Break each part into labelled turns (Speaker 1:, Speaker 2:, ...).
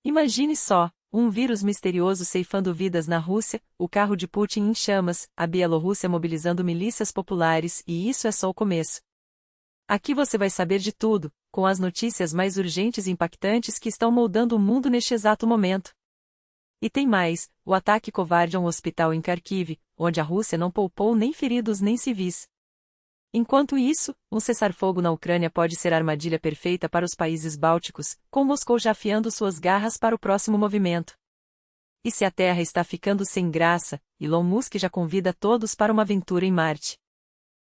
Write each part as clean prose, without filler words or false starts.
Speaker 1: Imagine só, um vírus misterioso ceifando vidas na Rússia, o carro de Putin em chamas, a Bielorrússia mobilizando milícias populares e isso é só o começo. Aqui você vai saber de tudo, com as notícias mais urgentes e impactantes que estão moldando o mundo neste exato momento. E tem mais, o ataque covarde a um hospital em Kharkiv, onde a Rússia não poupou nem feridos nem civis. Enquanto isso, um cessar-fogo na Ucrânia pode ser a armadilha perfeita para os países bálticos, com Moscou já afiando suas garras para o próximo movimento. E se a Terra está ficando sem graça, Elon Musk já convida todos para uma aventura em Marte.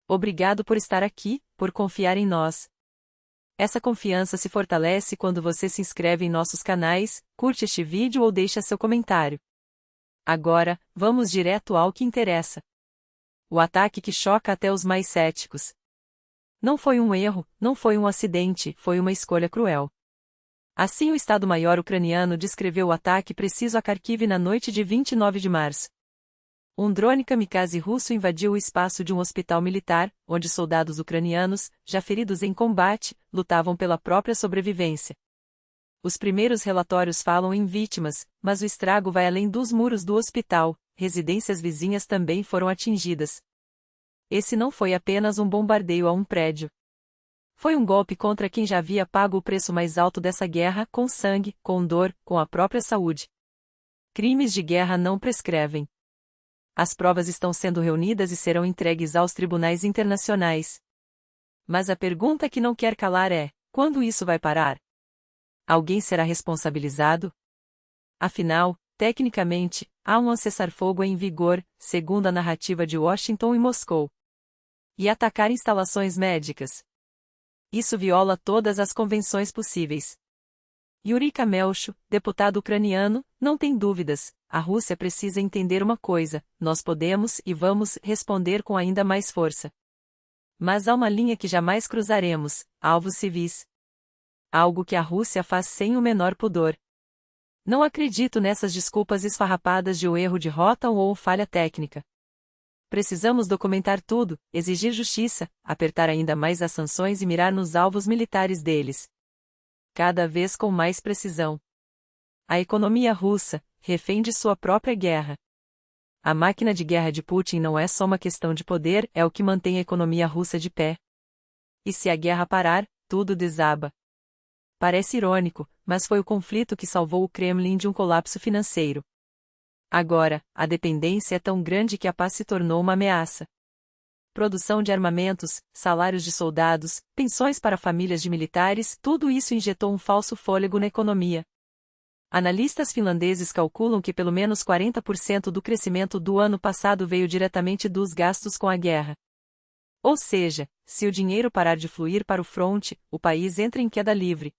Speaker 1: Obrigado por estar aqui, por confiar em nós. Essa confiança se fortalece quando você se inscreve em nossos canais, curte este vídeo ou deixa seu comentário. Agora, vamos direto ao que interessa. O ataque que choca até os mais céticos. Não foi um erro, não foi um acidente, foi uma escolha cruel. Assim o Estado-Maior ucraniano descreveu o ataque preciso a Kharkiv na noite de 29 de março. Um drone kamikaze russo invadiu o espaço de um hospital militar, onde soldados ucranianos, já feridos em combate, lutavam pela própria sobrevivência. Os primeiros relatórios falam em vítimas, mas o estrago vai além dos muros do hospital, residências vizinhas também foram atingidas. Esse não foi apenas um bombardeio a um prédio. Foi um golpe contra quem já havia pago o preço mais alto dessa guerra, com sangue, com dor, com a própria saúde. Crimes de guerra não prescrevem. As provas estão sendo reunidas e serão entregues aos tribunais internacionais. Mas a pergunta que não quer calar é: quando isso vai parar? Alguém será responsabilizado? Afinal, tecnicamente, há um cessar-fogo em vigor, segundo a narrativa de Washington e Moscou. E atacar instalações médicas? Isso viola todas as convenções possíveis. Yuri Kamelcho, deputado ucraniano, não tem dúvidas, a Rússia precisa entender uma coisa: nós podemos e vamos responder com ainda mais força. Mas há uma linha que jamais cruzaremos: alvos civis. Algo que a Rússia faz sem o menor pudor. Não acredito nessas desculpas esfarrapadas de um erro de rota ou falha técnica. Precisamos documentar tudo, exigir justiça, apertar ainda mais as sanções e mirar nos alvos militares deles. Cada vez com mais precisão. A economia russa, refém de sua própria guerra. A máquina de guerra de Putin não é só uma questão de poder, é o que mantém a economia russa de pé. E se a guerra parar, tudo desaba. Parece irônico, mas foi o conflito que salvou o Kremlin de um colapso financeiro. Agora, a dependência é tão grande que a paz se tornou uma ameaça. Produção de armamentos, salários de soldados, pensões para famílias de militares, tudo isso injetou um falso fôlego na economia. Analistas finlandeses calculam que pelo menos 40% do crescimento do ano passado veio diretamente dos gastos com a guerra. Ou seja, se o dinheiro parar de fluir para o fronte, o país entra em queda livre.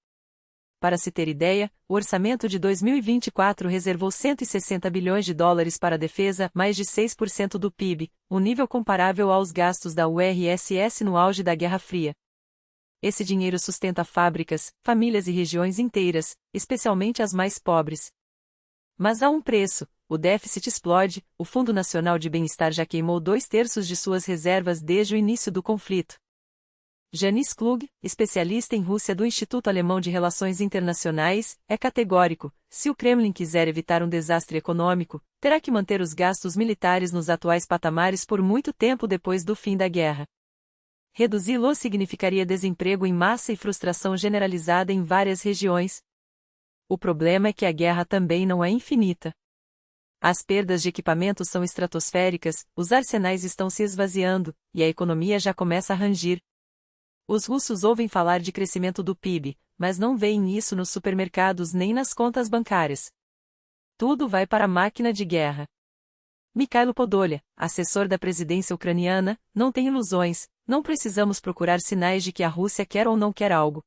Speaker 1: Para se ter ideia, o orçamento de 2024 reservou 160 bilhões de dólares para a defesa, mais de 6% do PIB, um nível comparável aos gastos da URSS no auge da Guerra Fria. Esse dinheiro sustenta fábricas, famílias e regiões inteiras, especialmente as mais pobres. Mas há um preço: o déficit explode, o Fundo Nacional de Bem-Estar já queimou 2/3 de suas reservas desde o início do conflito. Janis Klug, especialista em Rússia do Instituto Alemão de Relações Internacionais, é categórico: se o Kremlin quiser evitar um desastre econômico, terá que manter os gastos militares nos atuais patamares por muito tempo depois do fim da guerra. Reduzi-los significaria desemprego em massa e frustração generalizada em várias regiões. O problema é que a guerra também não é infinita. As perdas de equipamentos são estratosféricas, os arsenais estão se esvaziando, e a economia já começa a rangir. Os russos ouvem falar de crescimento do PIB, mas não veem isso nos supermercados nem nas contas bancárias. Tudo vai para a máquina de guerra. Mikhailo Podolyak, assessor da presidência ucraniana, não tem ilusões: não precisamos procurar sinais de que a Rússia quer ou não quer algo.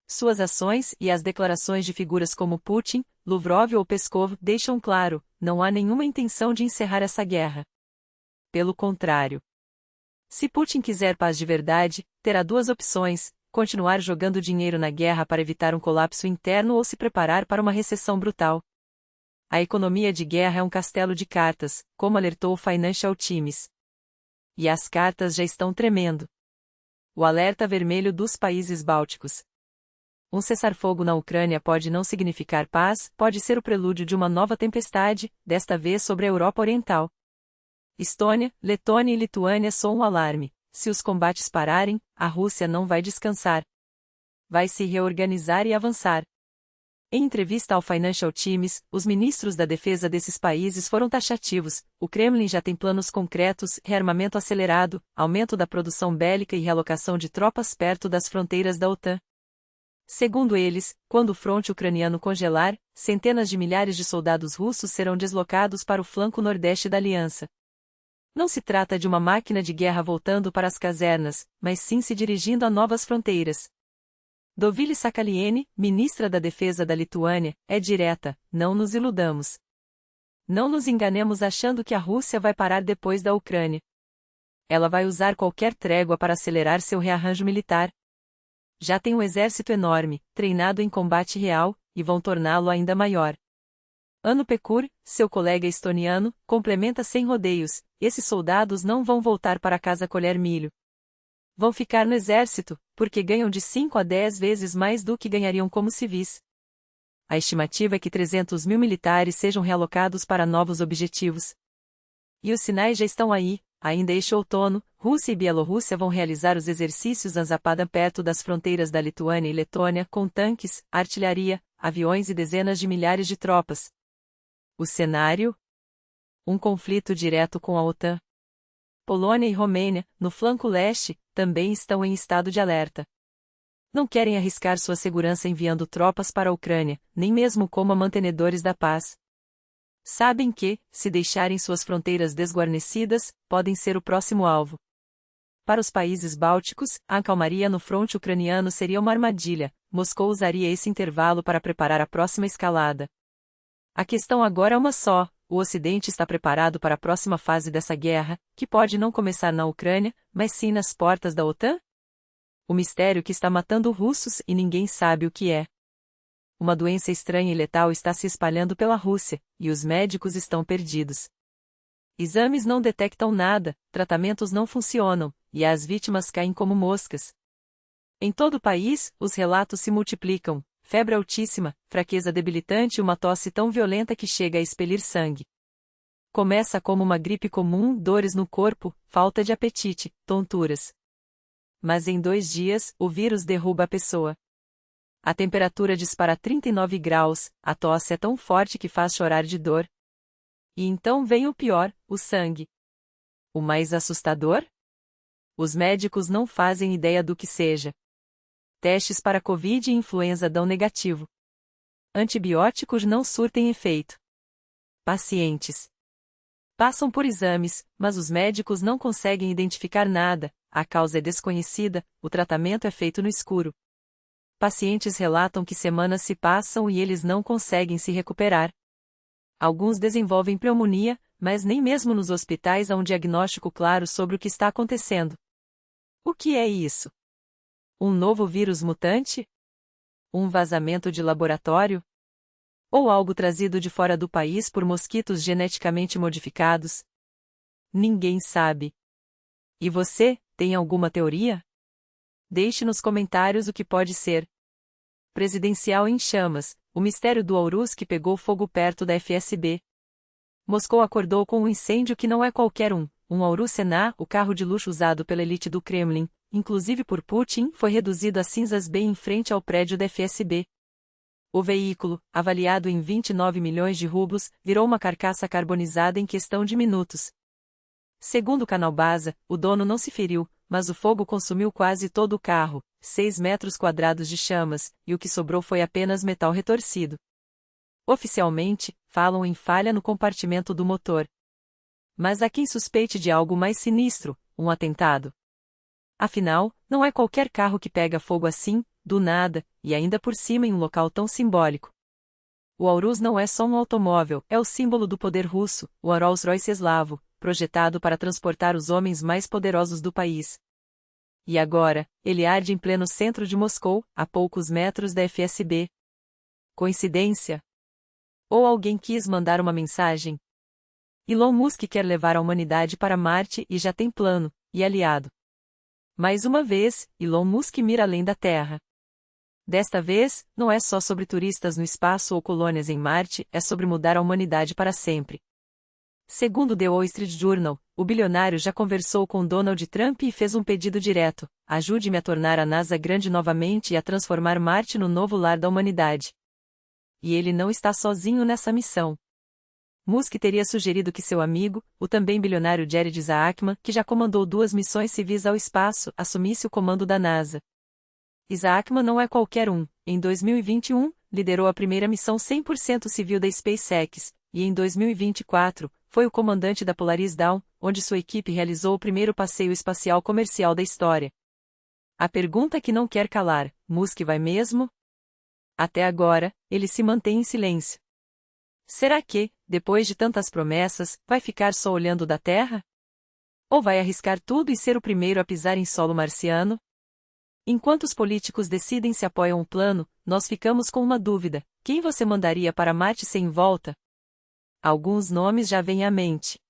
Speaker 1: Suas ações e as declarações de figuras como Putin, Lavrov ou Peskov deixam claro: não há nenhuma intenção de encerrar essa guerra. Pelo contrário. Se Putin quiser paz de verdade, terá duas opções: continuar jogando dinheiro na guerra para evitar um colapso interno ou se preparar para uma recessão brutal. A economia de guerra é um castelo de cartas, como alertou o Financial Times. E as cartas já estão tremendo. O alerta vermelho dos países bálticos. Um cessar-fogo na Ucrânia pode não significar paz, pode ser o prelúdio de uma nova tempestade, desta vez sobre a Europa Oriental. Estônia, Letônia e Lituânia soam um alarme. Se os combates pararem, a Rússia não vai descansar. Vai se reorganizar e avançar. Em entrevista ao Financial Times, os ministros da defesa desses países foram taxativos. O Kremlin já tem planos concretos, rearmamento acelerado, aumento da produção bélica e realocação de tropas perto das fronteiras da OTAN. Segundo eles, quando o fronte ucraniano congelar, centenas de milhares de soldados russos serão deslocados para o flanco nordeste da aliança. Não se trata de uma máquina de guerra voltando para as casernas, mas sim se dirigindo a novas fronteiras. Dovilė Sakalienė, ministra da Defesa da Lituânia, é direta: não nos iludamos. Não nos enganemos achando que a Rússia vai parar depois da Ucrânia. Ela vai usar qualquer trégua para acelerar seu rearranjo militar. Já tem um exército enorme, treinado em combate real, e vão torná-lo ainda maior. Hannu Pekkur, seu colega estoniano, complementa sem rodeios: esses soldados não vão voltar para casa colher milho. Vão ficar no exército, porque ganham de 5 a 10 vezes mais do que ganhariam como civis. A estimativa é que 300 mil militares sejam realocados para novos objetivos. E os sinais já estão aí. Ainda este outono, Rússia e Bielorrússia vão realizar os exercícios Anzapada perto das fronteiras da Lituânia e Letônia com tanques, artilharia, aviões e dezenas de milhares de tropas. O cenário? Um conflito direto com a OTAN. Polônia e Romênia, no flanco leste, também estão em estado de alerta. Não querem arriscar sua segurança enviando tropas para a Ucrânia, nem mesmo como mantenedores da paz. Sabem que, se deixarem suas fronteiras desguarnecidas, podem ser o próximo alvo. Para os países bálticos, a calmaria no fronte ucraniano seria uma armadilha. Moscou usaria esse intervalo para preparar a próxima escalada. A questão agora é uma só: o Ocidente está preparado para a próxima fase dessa guerra, que pode não começar na Ucrânia, mas sim nas portas da OTAN? O mistério que está matando russos e ninguém sabe o que é. Uma doença estranha e letal está se espalhando pela Rússia, e os médicos estão perdidos. Exames não detectam nada, tratamentos não funcionam, e as vítimas caem como moscas. Em todo o país, os relatos se multiplicam: febre altíssima, fraqueza debilitante e uma tosse tão violenta que chega a expelir sangue. Começa como uma gripe comum: dores no corpo, falta de apetite, tonturas. Mas em 2 dias, o vírus derruba a pessoa. A temperatura dispara a 39 graus, a tosse é tão forte que faz chorar de dor. E então vem o pior: o sangue. O mais assustador? Os médicos não fazem ideia do que seja. Testes para Covid e influenza dão negativo. Antibióticos não surtem efeito. Pacientes passam por exames, mas os médicos não conseguem identificar nada, a causa é desconhecida, o tratamento é feito no escuro. Pacientes relatam que semanas se passam e eles não conseguem se recuperar. Alguns desenvolvem pneumonia, mas nem mesmo nos hospitais há um diagnóstico claro sobre o que está acontecendo. O que é isso? Um novo vírus mutante? Um vazamento de laboratório? Ou algo trazido de fora do país por mosquitos geneticamente modificados? Ninguém sabe. E você, tem alguma teoria? Deixe nos comentários o que pode ser. Presidencial em chamas: o mistério do Aurus que pegou fogo perto da FSB. Moscou acordou com um incêndio que não é qualquer um Aurus Senna, o carro de luxo usado pela elite do Kremlin, inclusive por Putin, foi reduzido a cinzas bem em frente ao prédio da FSB. O veículo, avaliado em 29 milhões de rublos, virou uma carcaça carbonizada em questão de minutos. Segundo o canal Baza, o dono não se feriu, mas o fogo consumiu quase todo o carro, 6 metros quadrados de chamas, e o que sobrou foi apenas metal retorcido. Oficialmente, falam em falha no compartimento do motor. Mas há quem suspeite de algo mais sinistro: um atentado. Afinal, não é qualquer carro que pega fogo assim, do nada, e ainda por cima em um local tão simbólico. O Aurus não é só um automóvel, é o símbolo do poder russo, o Rolls-Royce eslavo, projetado para transportar os homens mais poderosos do país. E agora, ele arde em pleno centro de Moscou, a poucos metros da FSB. Coincidência? Ou alguém quis mandar uma mensagem? Elon Musk quer levar a humanidade para Marte e já tem plano, e aliado. Mais uma vez, Elon Musk mira além da Terra. Desta vez, não é só sobre turistas no espaço ou colônias em Marte, é sobre mudar a humanidade para sempre. Segundo The Wall Street Journal, o bilionário já conversou com Donald Trump e fez um pedido direto: ajude-me a tornar a NASA grande novamente e a transformar Marte no novo lar da humanidade. E ele não está sozinho nessa missão. Musk teria sugerido que seu amigo, o também bilionário Jared Isaacman, que já comandou 2 missões civis ao espaço, assumisse o comando da NASA. Isaacman não é qualquer um. Em 2021, liderou a primeira missão 100% civil da SpaceX, e em 2024, foi o comandante da Polaris Dawn, onde sua equipe realizou o primeiro passeio espacial comercial da história. A pergunta que não quer calar: Musk vai mesmo? Até agora, ele se mantém em silêncio. Será que, depois de tantas promessas, vai ficar só olhando da Terra? Ou vai arriscar tudo e ser o primeiro a pisar em solo marciano? Enquanto os políticos decidem se apoiam o plano, nós ficamos com uma dúvida: quem você mandaria para Marte sem volta? Alguns nomes já vêm à mente.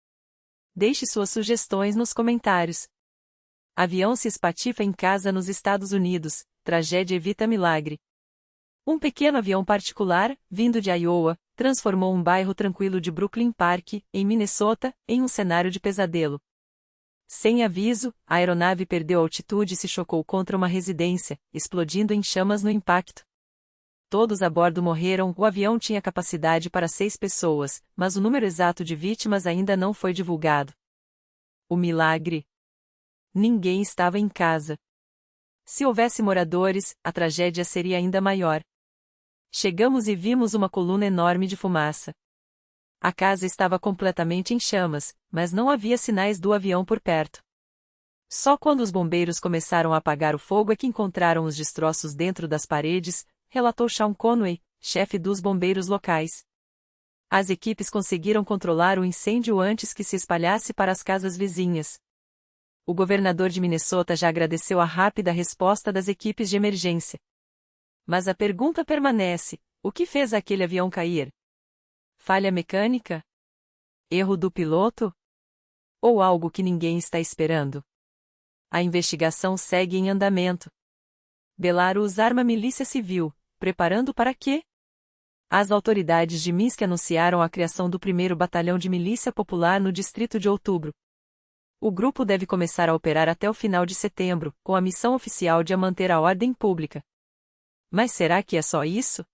Speaker 1: Deixe suas sugestões nos comentários. Avião se espatifa em casa nos Estados Unidos, tragédia evita milagre. Um pequeno avião particular, vindo de Iowa, transformou um bairro tranquilo de Brooklyn Park, em Minnesota, em um cenário de pesadelo. Sem aviso, a aeronave perdeu altitude e se chocou contra uma residência, explodindo em chamas no impacto. Todos a bordo morreram. O avião tinha capacidade para 6 pessoas, mas o número exato de vítimas ainda não foi divulgado. O milagre. Ninguém estava em casa. Se houvesse moradores, a tragédia seria ainda maior. Chegamos e vimos uma coluna enorme de fumaça. A casa estava completamente em chamas, mas não havia sinais do avião por perto. Só quando os bombeiros começaram a apagar o fogo é que encontraram os destroços dentro das paredes, relatou Sean Conway, chefe dos bombeiros locais. As equipes conseguiram controlar o incêndio antes que se espalhasse para as casas vizinhas. O governador de Minnesota já agradeceu a rápida resposta das equipes de emergência. Mas a pergunta permanece: o que fez aquele avião cair? Falha mecânica? Erro do piloto? Ou algo que ninguém está esperando? A investigação segue em andamento. Belarus arma milícia civil, preparando para quê? As autoridades de Minsk anunciaram a criação do primeiro batalhão de milícia popular no distrito de Outubro. O grupo deve começar a operar até o final de setembro, com a missão oficial de manter a ordem pública. Mas será que é só isso?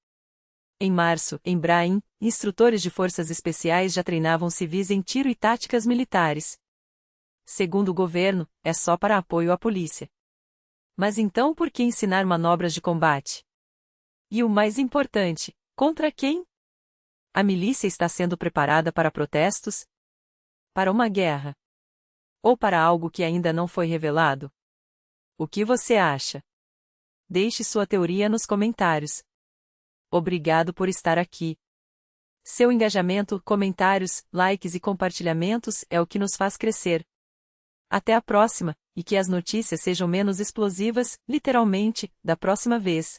Speaker 1: Em março, em Brain, instrutores de forças especiais já treinavam civis em tiro e táticas militares. Segundo o governo, é só para apoio à polícia. Mas então por que ensinar manobras de combate? E o mais importante, contra quem? A milícia está sendo preparada para protestos? Para uma guerra? Ou para algo que ainda não foi revelado? O que você acha? Deixe sua teoria nos comentários. Obrigado por estar aqui. Seu engajamento, comentários, likes e compartilhamentos é o que nos faz crescer. Até a próxima, e que as notícias sejam menos explosivas, literalmente, da próxima vez.